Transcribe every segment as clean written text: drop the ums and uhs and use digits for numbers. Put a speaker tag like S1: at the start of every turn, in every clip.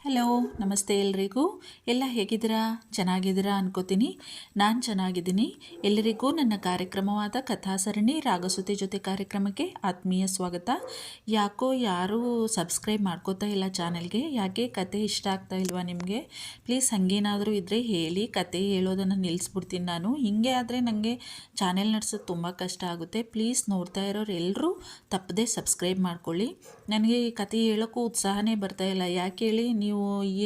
S1: Hello, ನಮಸ್ತೆ ಎಲ್ರಿಗೂ. ಎಲ್ಲ ಹೇಗಿದ್ದೀರಾ? ಚೆನ್ನಾಗಿದ್ದೀರಾ ಅನ್ಕೋತೀನಿ. ನಾನು ಚೆನ್ನಾಗಿದ್ದೀನಿ. ಎಲ್ಲರಿಗೂ ನನ್ನ ಕಾರ್ಯಕ್ರಮವಾದ ಕಥಾಸರಣಿ ರಾಗಸುತಿ ಜೊತೆ ಕಾರ್ಯಕ್ರಮಕ್ಕೆ ಆತ್ಮೀಯ ಸ್ವಾಗತ. ಯಾಕೋ ಯಾರೂ ಸಬ್ಸ್ಕ್ರೈಬ್ ಮಾಡ್ಕೋತಾ ಇಲ್ಲ ಚಾನೆಲ್ಗೆ. ಯಾಕೆ ಕತೆ ಇಷ್ಟ ಆಗ್ತಾ ಇಲ್ವಾ ನಿಮಗೆ? ಪ್ಲೀಸ್ ಹಾಗೇನಾದರೂ ಇದ್ದರೆ ಹೇಳಿ. ಕತೆ ಹೇಳೋದನ್ನು ನಿಲ್ಲಿಸ್ಬಿಡ್ತೀನಿ ನಾನು. ಹೀಗೆ ಆದರೆ ನನಗೆ ಚಾನೆಲ್ ನಡೆಸೋದು ತುಂಬ ಕಷ್ಟ ಆಗುತ್ತೆ. ಪ್ಲೀಸ್ ನೋಡ್ತಾ ಇರೋರು ಎಲ್ಲರೂ ತಪ್ಪದೆ ಸಬ್ಸ್ಕ್ರೈಬ್ ಮಾಡ್ಕೊಳ್ಳಿ. ನನಗೆ ಈ ಕತೆ ಹೇಳೋಕ್ಕೂ ಉತ್ಸಾಹನೇ ಬರ್ತಾ ಇಲ್ಲ. ಯಾಕೆ ಹೇಳಿ, ನೀವು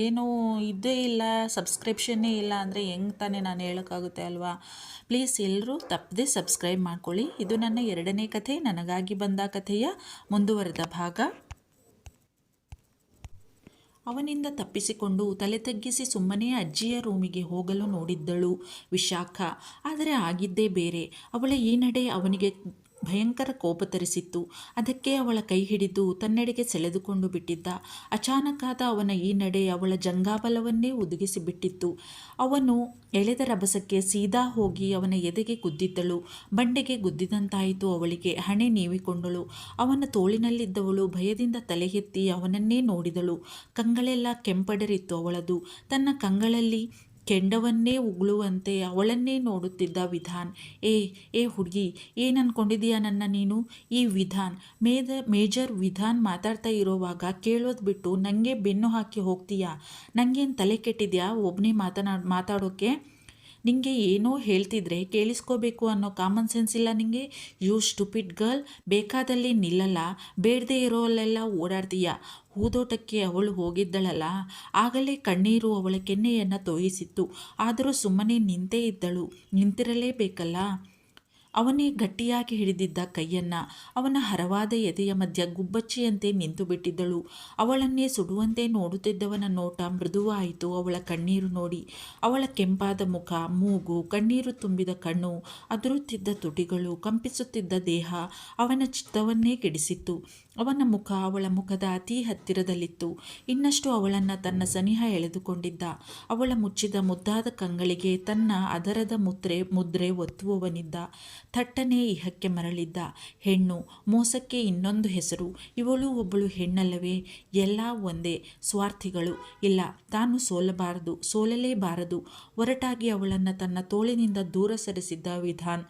S1: ಏನೂ ಇದ್ದೇ ಇಲ್ಲ, ಸಬ್ಸ್ಕ್ರಿಪ್ಷನ್ನೇ ಇಲ್ಲ ಅಂದರೆ ಹೆಂಗೆ ತಾನೇ ನಾನು ಹೇಳೋಕ್ಕಾಗುತ್ತೆ ಅಲ್ವಾ? ಪ್ಲೀಸ್ ಎಲ್ಲರೂ ತಪ್ಪದೆ ಸಬ್ಸ್ಕ್ರೈಬ್ ಮಾಡ್ಕೊಳ್ಳಿ. ಇದು ನನ್ನ ಎರಡನೇ ಕಥೆ, ನನಗಾಗಿ ಬಂದ ಕಥೆಯ ಮುಂದುವರೆದ ಭಾಗ. ಅವನಿಂದ ತಪ್ಪಿಸಿಕೊಂಡು ತಲೆ ತಗ್ಗಿಸಿ ಸುಮ್ಮನೆ ಅಜ್ಜಿಯ ರೂಮಿಗೆ ಹೋಗಲು ನೋಡಿದ್ದಳು ವಿಶಾಖ. ಆದರೆ ಆಗಿದ್ದೇ ಬೇರೆ. ಅವಳ ಈ ನಡೆ ಅವನಿಗೆ ಭಯಂಕರ ಕೋಪ ತರಿಸಿತ್ತು. ಅದಕ್ಕೆ ಅವಳ ಕೈ ಹಿಡಿದು ತನ್ನೆಡೆಗೆ ಸೆಳೆದುಕೊಂಡು ಬಿಟ್ಟಿದ್ದ. ಅಚಾನಕ್ಕಾದ ಅವನ ಈ ನಡೆ ಅವಳ ಜಂಘಾಬಲವನ್ನೇ ಉದುಗಿಸಿಬಿಟ್ಟಿತ್ತು. ಅವನು ಎಳೆದ ರಭಸಕ್ಕೆ ಸೀದಾ ಹೋಗಿ ಅವನ ಎದೆಗೆ ಗುದ್ದಿದ್ದಳು. ಬಂಡೆಗೆ ಗುದ್ದಿದಂತಾಯಿತು ಅವಳಿಗೆ. ಹಣೆ ನೀವಿಕೊಂಡಳು. ಅವನ ತೋಳಿನಲ್ಲಿದ್ದವಳು ಭಯದಿಂದ ತಲೆ ಎತ್ತಿ ಅವನನ್ನೇ ನೋಡಿದಳು. ಕಂಗಳೆಲ್ಲ ಕೆಂಪಡರಿತ್ತು ಅವಳದು. ತನ್ನ ಕಂಗಳಲ್ಲಿ ಕೆಂಡವನ್ನೇ ಉಗುಳುವಂತೆ ಅವಳನ್ನೇ ನೋಡುತ್ತಿದ್ದ ವಿಧಾನ್. ಏ ಹುಡುಗಿ, ಏನು ಅಂದ್ಕೊಂಡಿದೀಯಾ ನನ್ನ ನೀನು? ಈ ವಿಧಾನ್, ಮೇಜರ್ ವಿಧಾನ್ ಮಾತಾಡ್ತಾ ಇರೋವಾಗ ಕೇಳೋದು ಬಿಟ್ಟು ನನಗೆ ಬೆನ್ನು ಹಾಕಿ ಹೋಗ್ತೀಯಾ? ನನಗೇನು ತಲೆ ಕೆಟ್ಟಿದ್ಯಾ ಒಬ್ಬನೇ ಮಾತಾಡೋಕ್ಕೆ? ನಿಂಗೆ ಏನೋ ಹೇಳ್ತಿದ್ರೆ ಕೇಳಿಸ್ಕೋಬೇಕು ಅನ್ನೋ ಕಾಮನ್ ಸೆನ್ಸ್ ಇಲ್ಲ ನಿಂಗೆ? You stupid girl. ಬೇಕಾದಲ್ಲಿ ನಿಲ್ಲಲ್ಲ, ಬೇಡದೇ ಇರೋಲ್ಲೆಲ್ಲ ಓಡಾಡ್ತೀಯ. ಹೂದೋಟಕ್ಕೆ ಅವಳು ಹೋಗಿದ್ದಳಲ್ಲ, ಆಗಲೇ ಕಣ್ಣೀರು ಅವಳ ಕೆನ್ನೆಯನ್ನು ತೋಯಿಸಿತ್ತು. ಆದರೂ ಸುಮ್ಮನೆ ನಿಂತೇ ಇದ್ದಳು. ನಿಂತಿರಲೇಬೇಕಲ್ಲ. ಅವನೇ ಗಟ್ಟಿಯಾಗಿ ಹಿಡಿದಿದ್ದ ಕೈಯನ್ನು ಅವನ ಹರವಾದ ಎದೆಯ ಮಧ್ಯ ಗುಬ್ಬಚ್ಚಿಯಂತೆ ನಿಂತು ಬಿಟ್ಟಿದ್ದಳು. ಅವಳನ್ನೇ ಸುಡುವಂತೆ ನೋಡುತ್ತಿದ್ದವನ ನೋಟ ಮೃದುವಾಯಿತು ಅವಳ ಕಣ್ಣೀರು ನೋಡಿ. ಅವಳ ಕೆಂಪಾದ ಮುಖ, ಮೂಗು, ಕಣ್ಣೀರು ತುಂಬಿದ ಕಣ್ಣು, ಅದುರುತ್ತಿದ್ದ ತುಟಿಗಳು, ಕಂಪಿಸುತ್ತಿದ್ದ ದೇಹ ಅವನ ಚಿತ್ತವನ್ನೇ ಕೆಡಿಸಿತ್ತು. ಅವನ ಮುಖ ಅವಳ ಮುಖದ ಅತಿ ಹತ್ತಿರದಲ್ಲಿತ್ತು. ಇನ್ನಷ್ಟು ಅವಳನ್ನು ತನ್ನ ಸನಿಹ ಎಳೆದುಕೊಂಡಿದ್ದ. ಅವಳ ಮುಚ್ಚಿದ ಮುದ್ದಾದ ಕಂಗಳಿಗೆ ತನ್ನ ಅದರದ ಮುದ್ರೆ ಒತ್ತುವವನಿದ್ದ. ಥಟ್ಟನೆ ಇಹಕ್ಕೆ ಮರಳಿದ್ದ. ಹೆಣ್ಣು, ಮೋಸಕ್ಕೆ ಇನ್ನೊಂದು ಹೆಸರು. ಇವಳು ಒಬ್ಬಳು ಹೆಣ್ಣಲ್ಲವೇ? ಎಲ್ಲ ಒಂದೇ, ಸ್ವಾರ್ಥಿಗಳು. ಇಲ್ಲ, ತಾನು ಸೋಲಲೇಬಾರದು. ಒರಟಾಗಿ ಅವಳನ್ನು ತನ್ನ ತೋಳಿನಿಂದ ದೂರ ಸರಿಸಿದ್ದ ವಿಧಾನ್.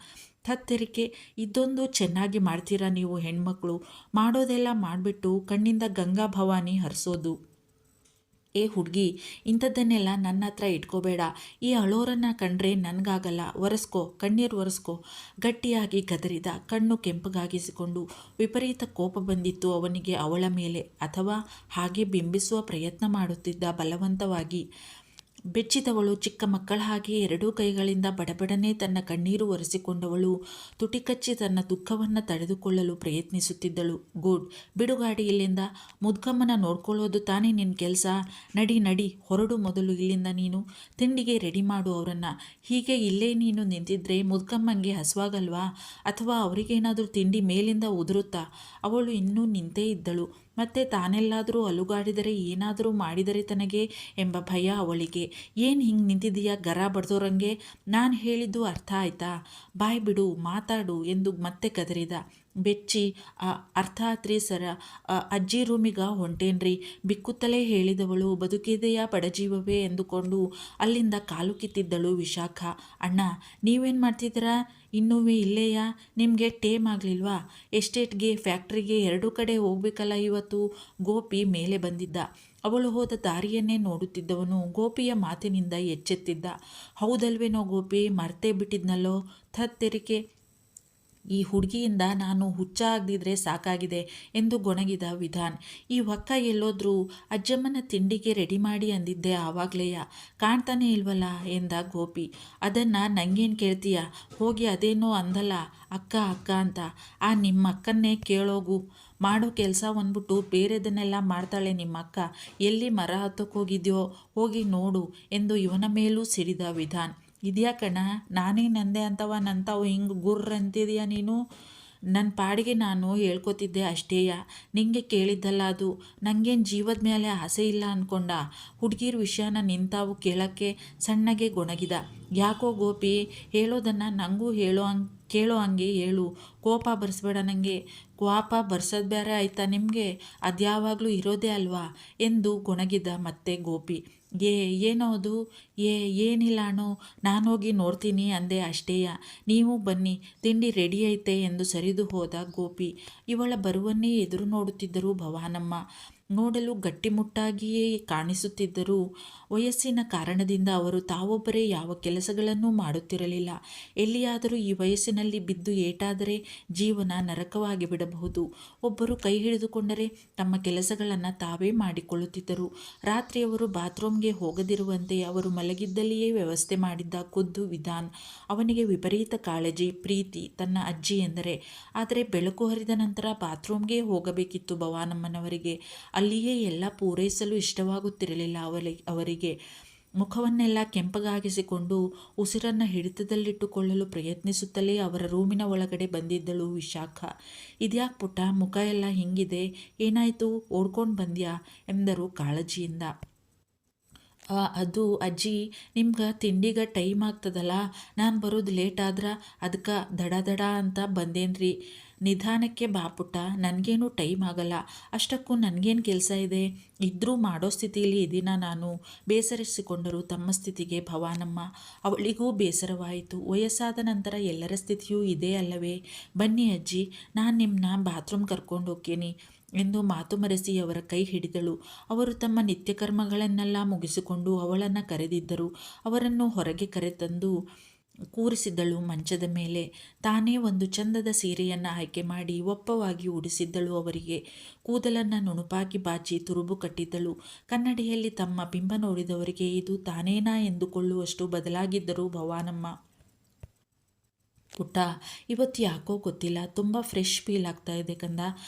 S1: ತತ್ತರಿಕೆ. ಇದೊಂದು ಚೆನ್ನಾಗಿ ಮಾಡ್ತೀರಾ ನೀವು ಹೆಣ್ಮಕ್ಳು? ಮಾಡೋದೆಲ್ಲ ಮಾಡಿಬಿಟ್ಟು ಕಣ್ಣಿಂದ ಗಂಗಾ ಭವಾನಿ ಹರಿಸೋದು. ಏ ಹುಡುಗಿ, ಇಂಥದ್ದನ್ನೆಲ್ಲ ನನ್ನ ಹತ್ರ ಇಟ್ಕೋಬೇಡ. ಈ ಅಳೋರನ್ನು ಕಂಡ್ರೆ ನನಗಾಗಲ್ಲ. ಕಣ್ಣೀರು ಒರೆಸ್ಕೋ. ಗಟ್ಟಿಯಾಗಿ ಗದರಿದ. ಕಣ್ಣು ಕೆಂಪಗಾಗಿಸಿಕೊಂಡು. ವಿಪರೀತ ಕೋಪ ಬಂದಿತ್ತು ಅವನಿಗೆ ಅವಳ ಮೇಲೆ. ಅಥವಾ ಹಾಗೆ ಬಿಂಬಿಸುವ ಪ್ರಯತ್ನ ಮಾಡುತ್ತಿದ್ದ ಬಲವಂತವಾಗಿ. ಬೆಚ್ಚಿದವಳು ಚಿಕ್ಕ ಮಕ್ಕಳ ಹಾಗೆ ಎರಡೂ ಕೈಗಳಿಂದ ಬಡಬಡನೆ ತನ್ನ ಕಣ್ಣೀರು ಒರೆಸಿಕೊಂಡವಳು ತುಟಿ ಕಚ್ಚಿ ತನ್ನ ದುಃಖವನ್ನು ತಡೆದುಕೊಳ್ಳಲು ಪ್ರಯತ್ನಿಸುತ್ತಿದ್ದಳು. ಗುಡ್, ಬಿಡುಗಾಡಿ ಇಲ್ಲಿಂದ. ಮುದ್ಕಮ್ಮನ ನೋಡ್ಕೊಳ್ಳೋದು ತಾನೇ ನಿನ್ನ ಕೆಲಸ. ನಡಿ, ಹೊರಡು ಮೊದಲು ಇಲ್ಲಿಂದ ನೀನು. ತಿಂಡಿಗೆ ರೆಡಿ ಮಾಡು ಅವರನ್ನು. ಹೀಗೆ ಇಲ್ಲೇ ನೀನು ನಿಂತಿದ್ರೆ ಮುದ್ಕಮ್ಮಂಗೆ ಹಸುವಾಗಲ್ವಾ? ಅಥವಾ ಅವರಿಗೇನಾದರೂ ತಿಂಡಿ ಮೇಲಿಂದ ಉದುರುತ್ತಾ? ಅವಳು ಇನ್ನೂ ನಿಂತೇ ಇದ್ದಳು. ಮತ್ತೆ ತಾನೆಲ್ಲಾದರೂ ಅಲುಗಾಡಿದರೆ, ಏನಾದರೂ ಮಾಡಿದರೆ ತನಗೆ ಎಂಬ ಭಯ ಅವಳಿಗೆ. ಏನು ಹಿಂಗೆ ನಿಂತಿದೀಯಾ ಗರ ಬಡ್ದೋರಂಗೆ? ನಾನು ಹೇಳಿದ್ದು ಅರ್ಥ ಆಯ್ತಾ? ಬಾಯ್ ಬಿಡು, ಮಾತಾಡು ಎಂದು ಮತ್ತೆ ಕದರಿದ. ಬೆಚ್ಚಿ, ಅರ್ಥ ಆತ್ರಿ ಸರ. ಅಜ್ಜಿ ರೂಮಿಗೆ ಹೊಂಟೇನ್ರಿ. ಬಿಕ್ಕುತ್ತಲೇ ಹೇಳಿದವಳು ಬದುಕಿದೆಯಾ ಬಡಜೀವವೇ ಎಂದುಕೊಂಡು ಅಲ್ಲಿಂದ ಕಾಲು ಕಿತ್ತಿದ್ದಳು ವಿಶಾಖ. ಅಣ್ಣ, ನೀವೇನು ಮಾಡ್ತಿದ್ದೀರಾ? ಇನ್ನೂ ಇಲ್ಲೇಯಾ? ನಿಮಗೆ ಟೇಮ್ ಆಗಲಿಲ್ವಾ? ಎಸ್ಟೇಟ್ಗೆ, ಫ್ಯಾಕ್ಟ್ರಿಗೆ ಎರಡೂ ಕಡೆ ಹೋಗ್ಬೇಕಲ್ಲ ಇವತ್ತು. ಗೋಪಿ ಮೇಲೆ ಬಂದಿದ್ದ. ಅವಳು ಹೋದ ದಾರಿಯನ್ನೇ ನೋಡುತ್ತಿದ್ದವನು ಗೋಪಿಯ ಮಾತಿನಿಂದ ಎಚ್ಚೆತ್ತಿದ್ದ. ಹೌದಲ್ವೇನೋ ಗೋಪಿ, ಮರ್ತೇ ಬಿಟ್ಟಿದ್ನಲ್ಲೋ. ಥತ್ತೆರಿಕೆ. ಈ ಹುಡುಗಿಯಿಂದ ನಾನು ಹುಚ್ಚ ಆಗದಿದ್ರೆ ಸಾಕಾಗಿದೆ ಎಂದು ಗೊಣಗಿದ ವಿಧಾನ್. ಈ ಹೊಕ್ಕ ಎಲ್ಲೋದ್ರೂ? ಅಜ್ಜಮ್ಮನ ತಿಂಡಿಗೆ ರೆಡಿ ಮಾಡಿ ಅಂದಿದ್ದೆ ಆವಾಗಲೇಯ. ಕಾಣ್ತಾನೆ ಇಲ್ವಲ್ಲ ಎಂದ ಗೋಪಿ. ಅದನ್ನು ನಂಗೇನು ಕೇಳ್ತೀಯ? ಹೋಗಿ ಅದೇನೋ ಅಂದಲ್ಲ ಅಕ್ಕ ಅಂತ, ಆ ನಿಮ್ಮ ಅಕ್ಕನ್ನೇ ಕೇಳೋಗು. ಮಾಡೋ ಕೆಲಸ ಅಂದ್ಬಿಟ್ಟು ಬೇರೆದನ್ನೆಲ್ಲ ಮಾಡ್ತಾಳೆ ನಿಮ್ಮ ಅಕ್ಕ. ಎಲ್ಲಿ ಮರ ಹತ್ತೋಕ್ಕೋಗಿದ್ಯೋ ಹೋಗಿ ನೋಡು ಎಂದು ಇವನ ಮೇಲೂ ಸಿಡಿದ ವಿಧಾನ್. ಇದೆಯಾ ಕಣ, ನಾನೇ ನಂದೆ ಅಂತವ ನಂತಾವು ಹಿಂಗೆ ಗುರ್ರಂತಿದೆಯಾ ನೀನು? ನನ್ನ ಪಾಡಿಗೆ ನಾನು ಹೇಳ್ಕೊತಿದ್ದೆ ಅಷ್ಟೇಯ. ನಿಂಗೆ ಕೇಳಿದ್ದಲ್ಲ ಅದು. ನನಗೇನು ಜೀವದ ಮೇಲೆ ಆಸೆ ಇಲ್ಲ ಅಂದ್ಕೊಂಡ? ಹುಡುಗಿರ ವಿಷಯನ ನಿಂತಾವು ಕೇಳೋಕ್ಕೆ ಸಣ್ಣಗೆ ಗೊಣಗಿದ. ಯಾಕೋ ಗೋಪಿ, ಹೇಳೋದನ್ನು ನನಗೂ ಹೇಳೋ ಹಂಗೆ ಕೇಳೋ ಹಂಗೆ ಹೇಳು, ಕೋಪ ಬರ್ಸ್ಬೇಡ ನನಗೆ. ಕೋಪ ಬರ್ಸೋದು ಬೇರೆ ಆಯ್ತಾ ನಿಮಗೆ? ಅದ್ಯಾವಾಗಲೂ ಇರೋದೇ ಅಲ್ವಾ ಎಂದು ಗೊಣಗಿದ ಮತ್ತೆ ಗೋಪಿ. ಏನೋದು? ಏನಿಲ್ಲ ಅಣ್ಣು, ನಾನೋಗಿ ನೋಡ್ತೀನಿ ಅಂದೆ ಅಷ್ಟೇಯ. ನೀವು ಬನ್ನಿ, ತಿಂಡಿ ರೆಡಿ ಐತೆ ಎಂದು ಸರಿದು ಹೋದ ಗೋಪಿ. ಇವಳ ಬರುವನ್ನೇ ಎದುರು ನೋಡುತ್ತಿದ್ದರು ಭವಾನಮ್ಮ. ನೋಡಲು ಗಟ್ಟಿಮುಟ್ಟಾಗಿಯೇ ಕಾಣಿಸುತ್ತಿದ್ದರೂ ವಯಸ್ಸಿನ ಕಾರಣದಿಂದ ಅವರು ತಾವೊಬ್ಬರೇ ಯಾವ ಕೆಲಸಗಳನ್ನೂ ಮಾಡುತ್ತಿರಲಿಲ್ಲ. ಎಲ್ಲಿಯಾದರೂ ಈ ವಯಸ್ಸಿನಲ್ಲಿ ಬಿದ್ದು ಏಟಾದರೆ ಜೀವನ ನರಕವಾಗಿ ಬಿಡಬಹುದು. ಒಬ್ಬರು ಕೈ ಹಿಡಿದುಕೊಂಡರೆ ತಮ್ಮ ಕೆಲಸಗಳನ್ನು ತಾವೇ ಮಾಡಿಕೊಳ್ಳುತ್ತಿದ್ದರು. ರಾತ್ರಿ ಅವರು ಬಾತ್ರೂಮ್ಗೆ ಹೋಗದಿರುವಂತೆ ಅವರು ಮಲಗಿದ್ದಲ್ಲಿಯೇ ವ್ಯವಸ್ಥೆ ಮಾಡಿದ್ದ ಖುದ್ದು ವಿಧಾನ್. ಅವನಿಗೆ ವಿಪರೀತ ಕಾಳಜಿ, ಪ್ರೀತಿ ತನ್ನ ಅಜ್ಜಿ ಎಂದರೆ. ಆದರೆ ಬೆಳಕು ಹರಿದ ನಂತರ ಬಾತ್ರೂಮ್ಗೆ ಹೋಗಬೇಕಿತ್ತು ಭವಾನಮ್ಮನವರಿಗೆ. ಅಲ್ಲಿಯೇ ಎಲ್ಲ ಪೂರೈಸಲು ಇಷ್ಟವಾಗುತ್ತಿರಲಿಲ್ಲ ಅವರಿಗೆ. ಮುಖವನ್ನೆಲ್ಲ ಕೆಂಪಗಾಗಿಸಿಕೊಂಡು ಉಸಿರನ್ನು ಹಿಡಿತದಲ್ಲಿಟ್ಟುಕೊಳ್ಳಲು ಪ್ರಯತ್ನಿಸುತ್ತಲೇ ಅವರ ರೂಮಿನ ಒಳಗಡೆ ಬಂದಿದ್ದಳು ವಿಶಾಖ. ಇದ್ಯಾಕೆ ಪುಟ್ಟ, ಮುಖ ಎಲ್ಲ ಹಿಂಗಿದೆ, ಏನಾಯಿತು, ಓಡ್ಕೊಂಡು ಬಂದ್ಯಾ ಎಂದರು ಕಾಳಜಿಯಿಂದ. ಅದು ಅಜ್ಜಿ, ನಿಮ್ಗೆ ತಿಂಡಿಗೆ ಟೈಮ್ ಆಗ್ತದಲ್ಲ, ನಾನು ಬರೋದು ಲೇಟ್ ಆದ್ರೆ ಅದಕ್ಕೆ ದಡ ಅಂತ ಬಂದೇನ್ರಿ. ನಿಧಾನಕ್ಕೆ ಬಾ ಪುಟ್ಟ, ನನಗೇನು ಟೈಮ್ ಆಗಲ್ಲ. ಅಷ್ಟಕ್ಕೂ ನನಗೇನು ಕೆಲಸ ಇದೆ, ಇದ್ರೂ ಮಾಡೋ ಸ್ಥಿತಿಯಲ್ಲಿ ಇದೀನ ನಾನು, ಬೇಸರಿಸಿಕೊಂಡರು ತಮ್ಮ ಸ್ಥಿತಿಗೆ ಭವಾನಮ್ಮ. ಅವಳಿಗೂ ಬೇಸರವಾಯಿತು. ವಯಸ್ಸಾದ ನಂತರ ಎಲ್ಲರ ಸ್ಥಿತಿಯೂ ಇದೇ ಅಲ್ಲವೇ? ಬನ್ನಿ ಅಜ್ಜಿ, ನಾನು ನಿಮ್ಮನ್ನ ಬಾತ್ರೂಮ್ ಕರ್ಕೊಂಡು ಹೋಗ್ತೀನಿ ಎಂದು ಮಾತು ಮರೆಸಿ ಅವರ ಕೈ ಹಿಡಿದಳು. ಅವರು ತಮ್ಮ ನಿತ್ಯ ಕರ್ಮಗಳನ್ನೆಲ್ಲ ಮುಗಿಸಿಕೊಂಡು ಅವಳನ್ನು ಕರೆದಿದ್ದರು. ಅವರನ್ನು ಹೊರಗೆ ಕರೆತಂದು ಕೂರಿಸಿದ್ದಳು ಮಂಚದ ಮೇಲೆ. ತಾನೇ ಒಂದು ಚಂದದ ಸೀರೆಯನ್ನು ಆಯ್ಕೆ ಮಾಡಿ ಒಪ್ಪವಾಗಿ ಉಡಿಸಿದ್ದಳು ಅವರಿಗೆ. ಕೂದಲನ್ನು ನುಣುಪಾಗಿ ಬಾಚಿ ತುರುಬು ಕಟ್ಟಿದ್ದಳು. ಕನ್ನಡಿಯಲ್ಲಿ ತಮ್ಮ ಬಿಂಬ ನೋಡಿದವರಿಗೆ ಇದು ತಾನೇನಾ ಎಂದುಕೊಳ್ಳುವಷ್ಟು ಬದಲಾಗಿದ್ದರು ಭವಾನಮ್ಮ. ಪುಟ್ಟ, ಇವತ್ತು ಯಾಕೋ ಗೊತ್ತಿಲ್ಲ, ತುಂಬ ಫ್ರೆಶ್ ಫೀಲ್ ಆಗ್ತಾ ಇದೆ ಕಂದ.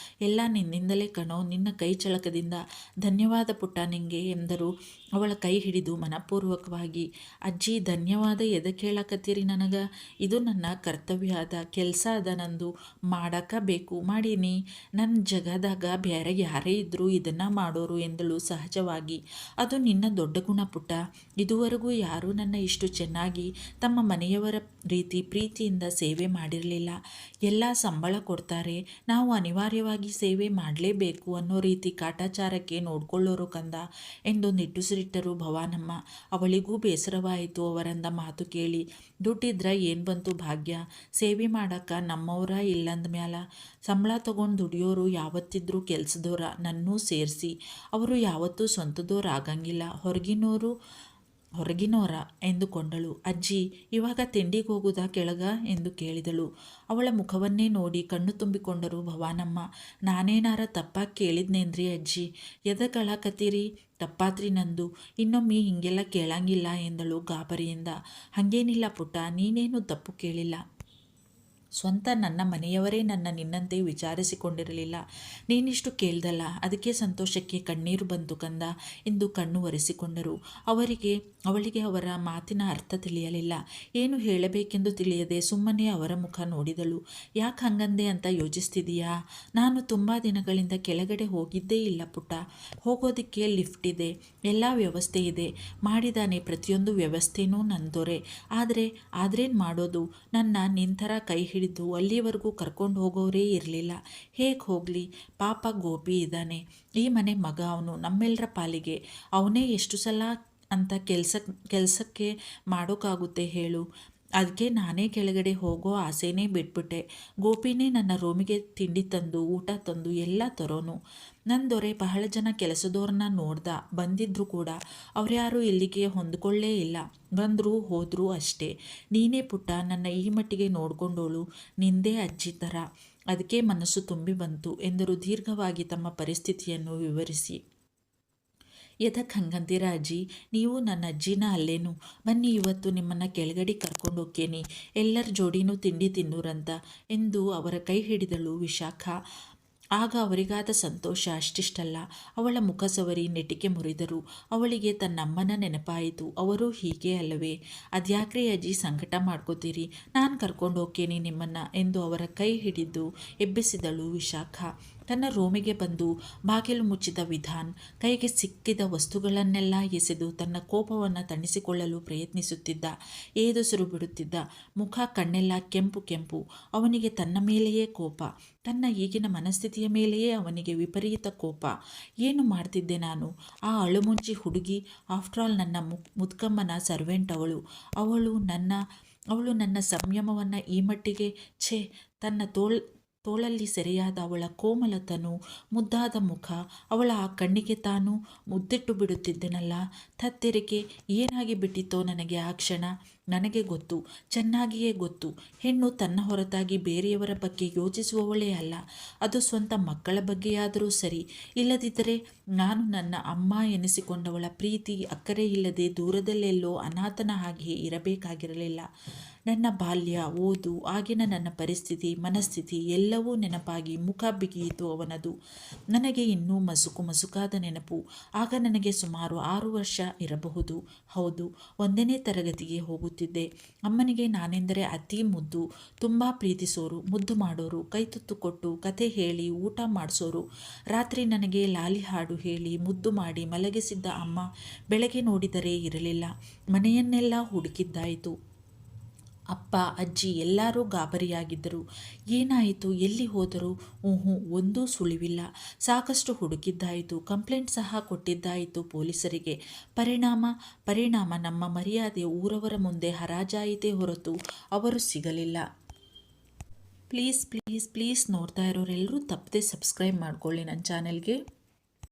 S1: ಎಲ್ಲ ನಿನ್ನಿಂದಲೇ ಕಣೋ, ನಿನ್ನ ಕೈ ಚಳಕದಿಂದ. ಧನ್ಯವಾದ ಪುಟ್ಟ ನಿಂಗೆ ಎಂದರು ಅವಳ ಕೈ ಹಿಡಿದು ಮನಪೂರ್ವಕವಾಗಿ. ಅಜ್ಜಿ, ಧನ್ಯವಾದ ಎದಕ್ಕೆ ಹೇಳಕತ್ತೀರಿ ನನಗೆ? ಇದು ನನ್ನ ಕರ್ತವ್ಯ ಅದ, ಕೆಲಸ ಅದ ನಂದು, ಮಾಡಕ ಬೇಕು, ಮಾಡೀನಿ. ನನ್ನ ಜಗದಾಗ ಬೇರೆ ಯಾರೇ ಇದ್ದರೂ ಇದನ್ನು ಮಾಡೋರು ಎಂದಳು ಸಹಜವಾಗಿ. ಅದು ನಿನ್ನ ದೊಡ್ಡ ಗುಣ ಪುಟ್ಟ. ಇದುವರೆಗೂ ಯಾರೂ ನನ್ನ ಇಷ್ಟು ಚೆನ್ನಾಗಿ ತಮ್ಮ ಮನೆಯವರ ರೀತಿ ಪ್ರೀತಿಯಿಂದ ಸೇವೆ ಮಾಡಿರಲಿಲ್ಲ. ಎಲ್ಲ ಸಂಬಳ ಕೊಡ್ತಾರೆ, ನಾವು ಅನಿವಾರ್ಯವಾಗಿ ಸೇವೆ ಮಾಡಲೇಬೇಕು ಅನ್ನೋ ರೀತಿ ಕಾಟಾಚಾರಕ್ಕೆ ನೋಡ್ಕೊಳ್ಳೋರು ಕಂದ ಎಂದು ನಿಟ್ಟುಸಿರಿಟ್ಟರು ಭವಾನಮ್ಮ. ಅವಳಿಗೂ ಬೇಸರವಾಯಿತು ಅವರಂದ ಮಾತು ಕೇಳಿ. ದುಡ್ಡಿದ್ರ ಏನು ಬಂತು ಭಾಗ್ಯ, ಸೇವೆ ಮಾಡಕ್ಕ ನಮ್ಮವರ ಇಲ್ಲಂದ ಮ್ಯಾಲ. ಸಂಬಳ ತಗೊಂಡು ದುಡಿಯೋರು ಯಾವತ್ತಿದ್ರೂ ಕೆಲಸದೋರ, ನನ್ನೂ ಸೇರಿಸಿ. ಅವರು ಯಾವತ್ತೂ ಸ್ವಂತದೋರು ಆಗಂಗಿಲ್ಲ, ಹೊರಗಿನೋರ ಎಂದುಕೊಂಡಳು. ಅಜ್ಜಿ, ಇವಾಗ ತಿಂಡಿಗೆ ಹೋಗುದಾ ಕೆಳಗ ಎಂದು ಕೇಳಿದಳು. ಅವಳ ಮುಖವನ್ನೇ ನೋಡಿ ಕಣ್ಣು ತುಂಬಿಕೊಂಡರು ಭವಾನಮ್ಮ. ನಾನೇನಾರ ತಪ್ಪಾಗಿ ಕೇಳಿದ್ನೇನ್ರಿ ಅಜ್ಜಿ? ಎದಕ್ಕಳಕತ್ತೀರಿ? ತಪ್ಪಾತ್ರಿ ನಂದು, ಇನ್ನೊಮ್ಮೆ ಹಿಂಗೆಲ್ಲ ಕೇಳಂಗಿಲ್ಲ ಎಂದಳು ಗಾಬರಿಯಿಂದ. ಹಾಗೇನಿಲ್ಲ ಪುಟ್ಟ, ನೀನೇನು ತಪ್ಪು ಕೇಳಿಲ್ಲ. ಸ್ವಂತ ನನ್ನ ಮನೆಯವರೇ ನಿನ್ನಂತೆ ವಿಚಾರಿಸಿಕೊಂಡಿರಲಿಲ್ಲ. ನೀನಿಷ್ಟು ಕೇಳ್ದಲ್ಲ, ಅದಕ್ಕೆ ಸಂತೋಷಕ್ಕೆ ಕಣ್ಣೀರು ಬಂತು ಕಂದ ಎಂದು ಕಣ್ಣು ಒರೆಸಿಕೊಂಡರು. ಅವಳಿಗೆ ಅವರ ಮಾತಿನ ಅರ್ಥ ತಿಳಿಯಲಿಲ್ಲ. ಏನು ಹೇಳಬೇಕೆಂದು ತಿಳಿಯದೆ ಸುಮ್ಮನೆ ಅವರ ಮುಖ ನೋಡಿದಳು. ಯಾಕೆ ಹಂಗಂದೆ ಅಂತ ಯೋಚಿಸ್ತಿದೀಯಾ? ನಾನು ತುಂಬ ದಿನಗಳಿಂದ ಕೆಳಗಡೆ ಹೋಗಿದ್ದೇ ಇಲ್ಲ ಪುಟ್ಟ. ಹೋಗೋದಕ್ಕೆ ಲಿಫ್ಟ್ ಇದೆ, ಎಲ್ಲ ವ್ಯವಸ್ಥೆ ಇದೆ, ಮಾಡಿದಾನೆ ಪ್ರತಿಯೊಂದು ವ್ಯವಸ್ಥೆನೂ ನನ್ನ ದೊರೆ. ಆದ್ರೇನು ಮಾಡೋದು? ನಿಂತರ ಕೈ ಹಿಡಿದು ಅಲ್ಲಿವರೆಗೂ ಕರ್ಕೊಂಡು ಹೋಗೋರೇ ಇರಲಿಲ್ಲ. ಹೇಗೆ ಹೋಗಲಿ? ಪಾಪ ಗೋಪಿ ಇದ್ದಾನೆ, ಈ ಮನೆ ಮಗ ಅವನು, ನಮ್ಮೆಲ್ಲರ ಪಾಲಿಗೆ. ಅವನೇ ಎಷ್ಟು ಸಲ ಅಂತ ಕೆಲಸಕ್ಕೆ ಮಾಡೋಕ್ಕಾಗುತ್ತೆ ಹೇಳು? ಅದಕ್ಕೆ ನಾನೇ ಕೆಳಗಡೆ ಹೋಗೋ ಆಸೆನೇ ಬಿಟ್ಬಿಟ್ಟೆ. ಗೋಪಿನೇ ನನ್ನ ರೂಮಿಗೆ ತಿಂಡಿ ತಂದು ಊಟ ತಂದು ಎಲ್ಲ ತರೋನು. ನನ್ನ ದೊರೆ ಬಹಳ ಜನ ಕೆಲಸದವ್ರನ್ನ ಬಂದಿದ್ರು ಕೂಡ ಅವ್ರ್ಯಾರೂ ಇಲ್ಲಿಗೆ ಹೊಂದ್ಕೊಳ್ಳೇ ಇಲ್ಲ. ಬಂದರೂ ಹೋದರೂ ಅಷ್ಟೇ. ನೀನೇ ಪುಟ್ಟ ನನ್ನ ಈ ಮಟ್ಟಿಗೆ ನೋಡ್ಕೊಂಡೋಳು, ನಿಂದೇ ಅಜ್ಜಿ ಥರ. ಅದಕ್ಕೆ ಮನಸ್ಸು ತುಂಬಿ ಬಂತು ಎಂದರು ದೀರ್ಘವಾಗಿ ತಮ್ಮ ಪರಿಸ್ಥಿತಿಯನ್ನು ವಿವರಿಸಿ. ಎದಕ್ಕೆ ಹಂಗಂತೀರ ಅಜ್ಜಿ? ನೀವು ನನ್ನ ಅಜ್ಜಿನ ಅಲ್ಲೇನು? ಬನ್ನಿ, ಇವತ್ತು ನಿಮ್ಮನ್ನು ಕೆಳಗಡೆ ಕರ್ಕೊಂಡು ಹೋಗ್ತೀನಿ, ಎಲ್ಲರ ಜೋಡಿನೂ ತಿಂಡಿ ತಿನ್ನೂರಂತ ಎಂದು ಅವರ ಕೈ ಹಿಡಿದಳು ವಿಶಾಖ. ಆಗ ಅವರಿಗಾದ ಸಂತೋಷ ಅಷ್ಟಿಷ್ಟಲ್ಲ. ಅವಳ ಮುಖ ಸವರಿ ನೆಟಿಕೆ ಮುರಿದರು. ಅವಳಿಗೆ ತನ್ನಮ್ಮನ ನೆನಪಾಯಿತು. ಅವರು ಹೀಗೆ ಅಲ್ಲವೇ? ಅದ್ಯಾಕ್ರಿ ಅಜ್ಜಿ ಸಂಕಟ ಮಾಡ್ಕೋತೀರಿ, ನಾನು ಕರ್ಕೊಂಡು ಹೋಗ್ತೀನಿ ನಿಮ್ಮನ್ನು ಎಂದು ಅವರ ಕೈ ಹಿಡಿದು ಎಬ್ಬಿಸಿದಳು ವಿಶಾಖ. ತನ್ನ ರೂಮಿಗೆ ಬಂದು ಬಾಗಿಲು ಮುಚ್ಚಿದ ವಿಧಾನ್ ಕೈಗೆ ಸಿಕ್ಕಿದ ವಸ್ತುಗಳನ್ನೆಲ್ಲ ಎಸೆದು ತನ್ನ ಕೋಪವನ್ನು ತಣಿಸಿಕೊಳ್ಳಲು ಪ್ರಯತ್ನಿಸುತ್ತಿದ್ದ. ಏದುಸಿರು ಬಿಡುತ್ತಿದ್ದ. ಮುಖ ಕಣ್ಣೆಲ್ಲ ಕೆಂಪು ಕೆಂಪು. ಅವನಿಗೆ ತನ್ನ ಮೇಲೆಯೇ ಕೋಪ. ತನ್ನ ಈಗಿನ ಮನಸ್ಥಿತಿಯ ಮೇಲೆಯೇ ಅವನಿಗೆ ವಿಪರೀತ ಕೋಪ. ಏನು ಮಾಡ್ತಿದ್ದೆ ನಾನು? ಆ ಅಳುಮುಂಚಿ ಹುಡುಗಿ ಆಫ್ಟರ್ ಆಲ್ ನನ್ನ ಮುದ್ಕಮ್ಮನ ಸರ್ವೆಂಟ್ ಅವಳು ನನ್ನ ಸಂಯಮವನ್ನು ಈ ಮಟ್ಟಿಗೆ ತನ್ನ ತೋಳಲ್ಲಿ ಸೆರೆಯಾದ ಅವಳ ಕೋಮಲತನು, ಮುದ್ದಾದ ಮುಖ, ಅವಳ ಆ ಕಣ್ಣಿಗೆ ತಾನು ಮುದ್ದಿಟ್ಟು ಬಿಡುತ್ತಿದ್ದೆನಲ್ಲ. ತತ್ತೆರಿಕೆ ಏನಾಗಿ ಬಿಟ್ಟಿತ್ತೋ ನನಗೆ ಆ ಕ್ಷಣ. ನನಗೆ ಗೊತ್ತು, ಚೆನ್ನಾಗಿಯೇ ಗೊತ್ತು. ಹೆಣ್ಣು ತನ್ನ ಹೊರತಾಗಿ ಬೇರೆಯವರ ಬಗ್ಗೆ ಯೋಚಿಸುವವಳೇ ಅಲ್ಲ. ಅದು ಸ್ವಂತ ಮಕ್ಕಳ ಬಗ್ಗೆಯಾದರೂ ಸರಿ. ಇಲ್ಲದಿದ್ದರೆ ನಾನು ನನ್ನ ಅಮ್ಮ ಎನಿಸಿಕೊಂಡವಳ ಪ್ರೀತಿ ಅಕ್ಕರೆ ಇಲ್ಲದೆ ದೂರದಲ್ಲೆಲ್ಲೋ ಅನಾಥನ ಹಾಗೆ ಇರಬೇಕಾಗಿರಲಿಲ್ಲ. ನನ್ನ ಬಾಲ್ಯ, ಓದು, ಆಗಿನ ನನ್ನ ಪರಿಸ್ಥಿತಿ, ಮನಸ್ಥಿತಿ ಎಲ್ಲವೂ ನೆನಪಾಗಿ ಮುಖ ಬಿಗಿಯಿತು ಅವನದು. ನನಗೆ ಇನ್ನೂ ಮಸುಕಾದ ನೆನಪು. ಆಗ ನನಗೆ ಸುಮಾರು 6 ವರ್ಷ ಇರಬಹುದು. ಹೌದು, 1ನೇ ತರಗತಿಗೆ ಹೋಗುತ್ತಿದ್ದೆ. ಅಮ್ಮನಿಗೆ ನಾನೆಂದರೆ ಅತಿ ಮುದ್ದು. ತುಂಬ ಪ್ರೀತಿಸೋರು, ಮುದ್ದು ಮಾಡೋರು, ಕೈತುತ್ತು ಕೊಟ್ಟು ಕತೆ ಹೇಳಿ ಊಟ ಮಾಡಿಸೋರು. ರಾತ್ರಿ ನನಗೆ ಲಾಲಿ ಹಾಡು ಹೇಳಿ ಮುದ್ದು ಮಾಡಿ ಮಲಗಿಸಿದ್ದ ಅಮ್ಮ ಬೆಳಗ್ಗೆ ನೋಡಿದರೆ ಇರಲಿಲ್ಲ. ಮನೆಯನ್ನೆಲ್ಲ ಹುಡುಕಿದ್ದಾಯಿತು. ಅಪ್ಪ, ಅಜ್ಜಿ ಎಲ್ಲರೂ ಗಾಬರಿಯಾಗಿದ್ದರು. ಏನಾಯಿತು, ಎಲ್ಲಿ ಹೋದರು? ಒಂದೂ ಸುಳಿವಿಲ್ಲ. ಸಾಕಷ್ಟು ಹುಡುಕಿದ್ದಾಯಿತು. ಕಂಪ್ಲೇಂಟ್ ಸಹ ಕೊಟ್ಟಿದ್ದಾಯಿತು ಪೊಲೀಸರಿಗೆ. ಪರಿಣಾಮ ನಮ್ಮ ಮರ್ಯಾದೆ ಊರವರ ಮುಂದೆ ಹರಾಜಾಯಿತೇ ಹೊರತು ಅವರು ಸಿಗಲಿಲ್ಲ. ಪ್ಲೀಸ್ ನೋಡ್ತಾ ಇರೋರೆಲ್ಲರೂ ತಪ್ಪದೆ ಸಬ್ಸ್ಕ್ರೈಬ್ ಮಾಡ್ಕೊಳ್ಳಿ ನನ್ನ ಚಾನೆಲ್ಗೆ.